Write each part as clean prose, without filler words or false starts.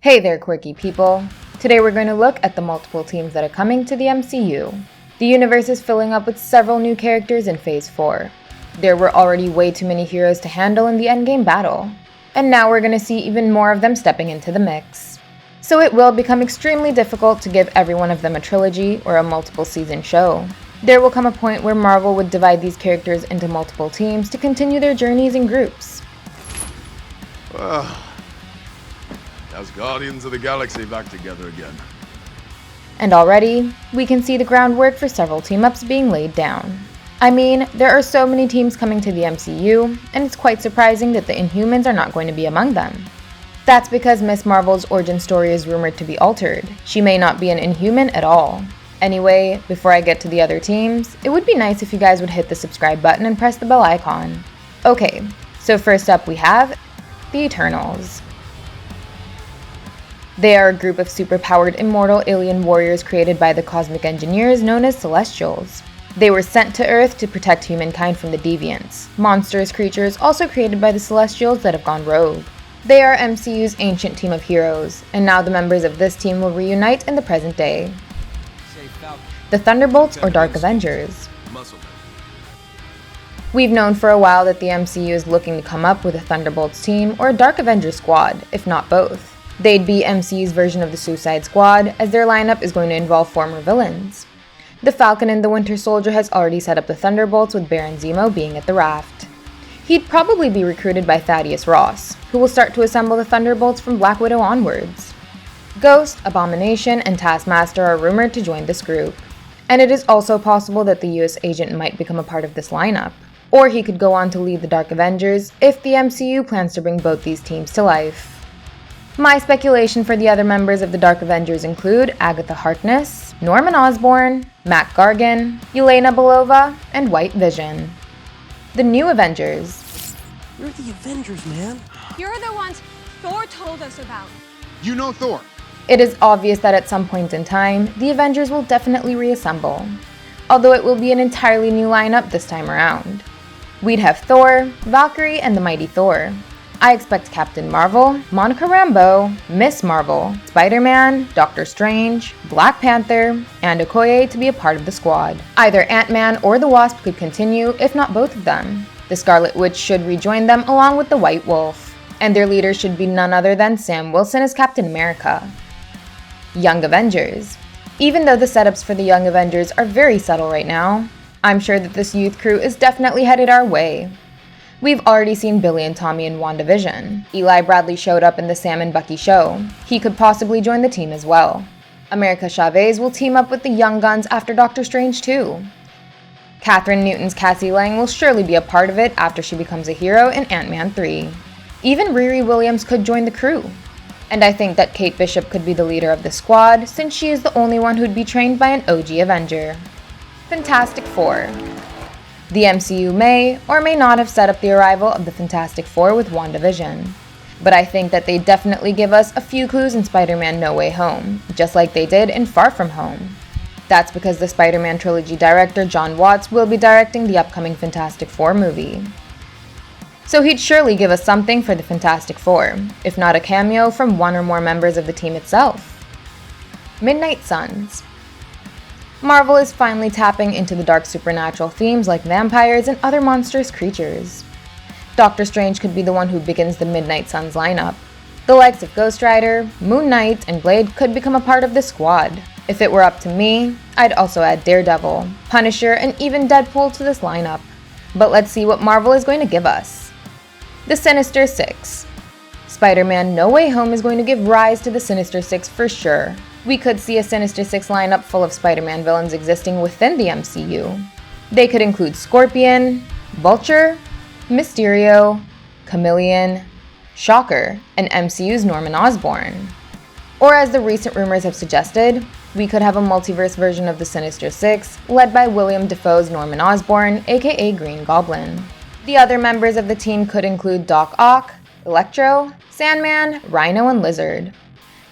Hey there, quirky people. Today we're going to look at the multiple teams that are coming to the MCU. The universe is filling up with several new characters in Phase 4. There were already way too many heroes to handle in the endgame battle, and now we're going to see even more of them stepping into the mix. So it will become extremely difficult to give every one of them a trilogy or a multiple season show. There will come a point where Marvel would divide these characters into multiple teams to continue their journeys in groups. Asgardians of the galaxy back together again. And already, we can see the groundwork for several team-ups being laid down. I mean, there are so many teams coming to the MCU, and it's quite surprising that the Inhumans are not going to be among them. That's because Ms. Marvel's origin story is rumored to be altered. She may not be an Inhuman at all. Anyway, before I get to the other teams, it would be nice if you guys would hit the subscribe button and press the bell icon. Okay, so first up we have the Eternals. They are a group of superpowered immortal alien warriors created by the cosmic engineers known as Celestials. They were sent to Earth to protect humankind from the Deviants, monstrous creatures also created by the Celestials that have gone rogue. They are MCU's ancient team of heroes, and now the members of this team will reunite in the present day. The Thunderbolts or Dark Avengers. We've known for a while that the MCU is looking to come up with a Thunderbolts team or a Dark Avengers squad, if not both. They'd be MCU's version of the Suicide Squad, as their lineup is going to involve former villains. The Falcon and the Winter Soldier has already set up the Thunderbolts, with Baron Zemo being at the raft. He'd probably be recruited by Thaddeus Ross, who will start to assemble the Thunderbolts from Black Widow onwards. Ghost, Abomination, and Taskmaster are rumored to join this group. And it is also possible that the US agent might become a part of this lineup. Or he could go on to lead the Dark Avengers if the MCU plans to bring both these teams to life. My speculation for the other members of the Dark Avengers include Agatha Harkness, Norman Osborn, Mac Gargan, Yelena Belova, and White Vision. The New Avengers. You're the Avengers, man. You're the ones Thor told us about. You know Thor. It is obvious that at some point in time, the Avengers will definitely reassemble, although it will be an entirely new lineup this time around. We'd have Thor, Valkyrie, and the Mighty Thor. I expect Captain Marvel, Monica Rambeau, Miss Marvel, Spider-Man, Doctor Strange, Black Panther, and Okoye to be a part of the squad. Either Ant-Man or the Wasp could continue, if not both of them. The Scarlet Witch should rejoin them along with the White Wolf, and their leader should be none other than Sam Wilson as Captain America. Young Avengers. Even though the setups for the Young Avengers are very subtle right now, I'm sure that this youth crew is definitely headed our way. We've already seen Billy and Tommy in WandaVision. Eli Bradley showed up in the Sam and Bucky show. He could possibly join the team as well. America Chavez will team up with the Young Guns after Doctor Strange too. Catherine Newton's Cassie Lang will surely be a part of it after she becomes a hero in Ant-Man 3. Even Riri Williams could join the crew. And I think that Kate Bishop could be the leader of the squad, since she is the only one who'd be trained by an OG Avenger. Fantastic Four. The MCU may or may not have set up the arrival of the Fantastic Four with WandaVision, but I think that they definitely give us a few clues in Spider-Man No Way Home, just like they did in Far From Home. That's because the Spider-Man trilogy director John Watts will be directing the upcoming Fantastic Four movie. So he'd surely give us something for the Fantastic Four, if not a cameo from one or more members of the team itself. Midnight Suns. Marvel is finally tapping into the dark supernatural themes like vampires and other monstrous creatures. Doctor Strange could be the one who begins the Midnight Suns lineup. The likes of Ghost Rider, Moon Knight, and Blade could become a part of the squad. If it were up to me, I'd also add Daredevil, Punisher, and even Deadpool to this lineup. But let's see what Marvel is going to give us. The Sinister Six. Spider-Man No Way Home is going to give rise to the Sinister Six for sure. We could see a Sinister Six lineup full of Spider-Man villains existing within the MCU. They could include Scorpion, Vulture, Mysterio, Chameleon, Shocker, and MCU's Norman Osborn. Or as the recent rumors have suggested, we could have a multiverse version of the Sinister Six, led by William Dafoe's Norman Osborn, aka Green Goblin. The other members of the team could include Doc Ock, Electro, Sandman, Rhino, and Lizard.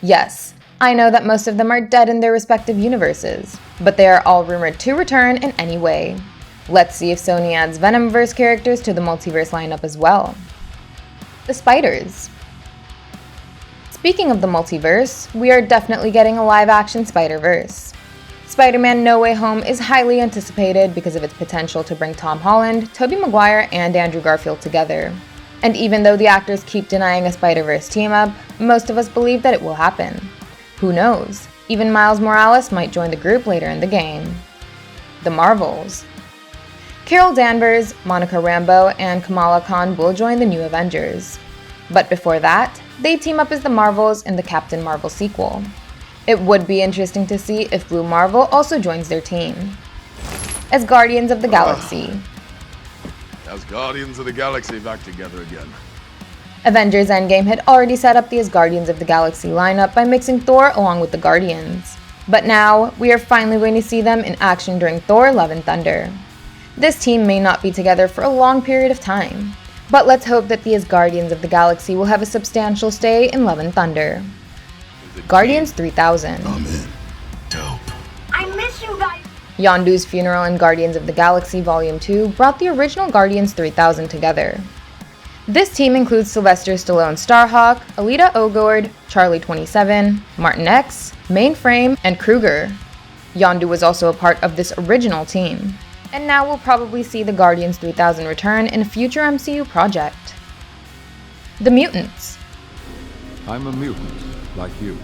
Yes, I know that most of them are dead in their respective universes, but they are all rumored to return in any way. Let's see if Sony adds Venomverse characters to the multiverse lineup as well. The Spiders. Speaking of the multiverse, we are definitely getting a live-action Spider-Verse. Spider-Man No Way Home is highly anticipated because of its potential to bring Tom Holland, Tobey Maguire, and Andrew Garfield together. And even though the actors keep denying a Spider-Verse team-up, most of us believe that it will happen. Who knows? Even Miles Morales might join the group later in the game. The Marvels. Carol Danvers, Monica Rambeau, and Kamala Khan will join the new Avengers. But before that, they team up as the Marvels in the Captain Marvel sequel. It would be interesting to see if Blue Marvel also joins their team. Asgardians of the Galaxy. Asgardians of the Galaxy back together again. Avengers Endgame had already set up the Asgardians of the Galaxy lineup by mixing Thor along with the Guardians. But now, we are finally going to see them in action during Thor: Love and Thunder. This team may not be together for a long period of time, but let's hope that the Asgardians of the Galaxy will have a substantial stay in Love and Thunder. Guardians 3000. I'm in. Dope. I miss you guys. Yondu's funeral in Guardians of the Galaxy Volume 2 brought the original Guardians 3000 together. This team includes Sylvester Stallone Starhawk, Alita Ogord, Charlie 27, Martin X, Mainframe, and Kruger. Yondu was also a part of this original team. And now we'll probably see the Guardians 3000 return in a future MCU project. The Mutants. I'm a mutant, like you.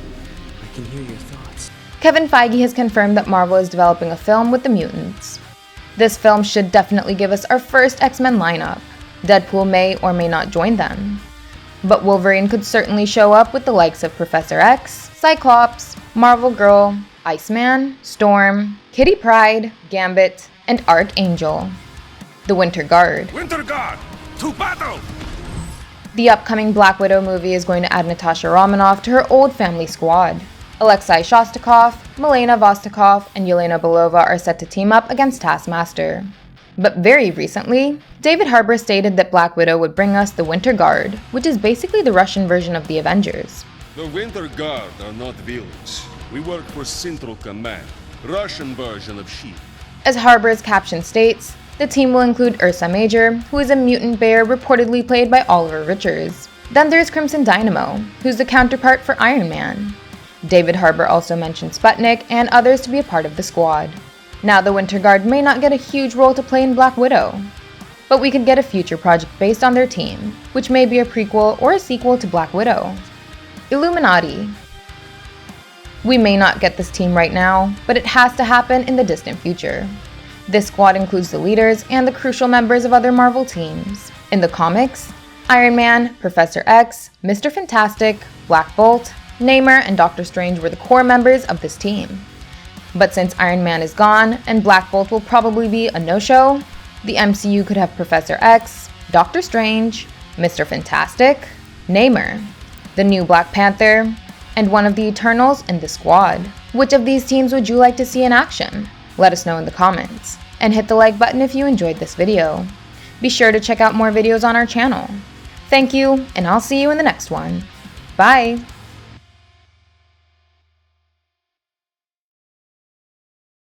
I can hear your thoughts. Kevin Feige has confirmed that Marvel is developing a film with the Mutants. This film should definitely give us our first X-Men lineup. Deadpool may or may not join them. But Wolverine could certainly show up with the likes of Professor X, Cyclops, Marvel Girl, Iceman, Storm, Kitty Pryde, Gambit, and Archangel. The Winter Guard. Winter Guard, to battle! The upcoming Black Widow movie is going to add Natasha Romanoff to her old family squad. Alexei Shostakov, Milena Vostokov, and Yelena Belova are set to team up against Taskmaster. But very recently, David Harbour stated that Black Widow would bring us the Winter Guard, which is basically the Russian version of the Avengers. The Winter Guard are not villains. We work for Central Command, Russian version of S.H.I.E.L.D. As Harbour's caption states, the team will include Ursa Major, who is a mutant bear reportedly played by Oliver Richards. Then there's Crimson Dynamo, who's the counterpart for Iron Man. David Harbour also mentioned Sputnik and others to be a part of the squad. Now the Winter Guard may not get a huge role to play in Black Widow, but we could get a future project based on their team, which may be a prequel or a sequel to Black Widow. Illuminati. We may not get this team right now, but it has to happen in the distant future. This squad includes the leaders and the crucial members of other Marvel teams. In the comics, Iron Man, Professor X, Mr. Fantastic, Black Bolt, Namor, and Doctor Strange were the core members of this team. But since Iron Man is gone, and Black Bolt will probably be a no-show, the MCU could have Professor X, Doctor Strange, Mr. Fantastic, Namor, the new Black Panther, and one of the Eternals in the squad. Which of these teams would you like to see in action? Let us know in the comments. And hit the like button if you enjoyed this video. Be sure to check out more videos on our channel. Thank you, and I'll see you in the next one. Bye!